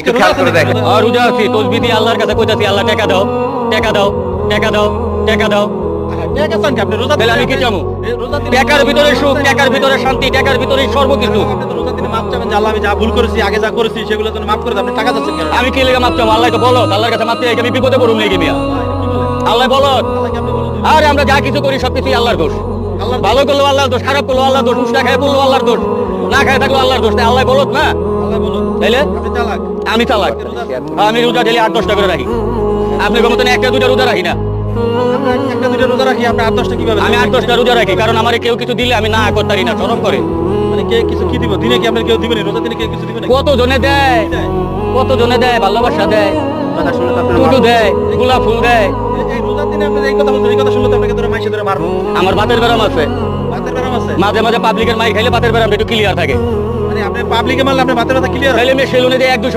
একটু খেয়াল করে দেখেন। আর রোজা আছি তসবিহ দিয়ে আল্লাহর কাছে কইতাছি আল্লাহ টাকা দাও টাকা দাও টাকা দাও টাকা দাও। তাহলে আমি কি চামু? টাকার ভিতরে সুখ, টাকার ভিতরে শান্তি, টাকার ভিতরে সর্বকিছু। আমি যা ভুল করেছি, আগে যা করেছি সেগুলো তো মাফ করে দেন, আপনি টাকা চাচ্ছেন কেন? আমি কি লেগে মাপ চামু? আল্লাহ তো বলো আল্লাহর কাছে মাপ চাই, আমি বিপদে পড়ুম লেগে মিয়া। আল্লাহ বলো আরে আমরা যা কিছু করি সবকিছুই আল্লাহর দোষ। ভালো করলো আল্লাহর দোষ, খারাপ করলো আল্লাহর দোষ, উষ্টা খায় বললো আল্লাহর দোষ, না খায় থাকলো আল্লাহর দোষ। আল্লাহ বলো না তাইলে আমি চালাক। আমি রোজা ডেলি 8-10টা করে রাখি, আপনি মতন 1-2টা রোজা রাখি না। একটা দুইটা রোজা রাখি, আপনি 8-10টা কিভাবে? আমি 8-10টা রোজা রাখি কারণ আমার কেউ কিছু দিলে আমি না করতে পারি না, শরম করে। মানে কে কিছু কি দিব? দিনে কি আপনার কেউ দিবেন? রোজা দিনে কে কিছু দিবেন? কত জনে দেয়, কত জনে দেয়, ভালোবাসা দেয়, কথা শুনলে তো আপনার টুটু দেয়, গোলাপ ফুল দেয়। এই রোজা দিনে আপনি এই কথা বলছেন, এই কথা শুনলে তো আপনাকে ধরে মাইসে ধরে মারবো। আমার বাতের ব্যারাম আছে, বাতের ব্যারাম আছে? মাঝে মাঝে পাবলিকের মাই খাইলে বাতের ব্যারাম একটু ক্লিয়ার থাকে। মানে আপনি পাবলিকে মারলে আপনার বাতের ব্যথা ক্লিয়ার হয়? তাইলে আমি সেলুনে দিয়ে 1-200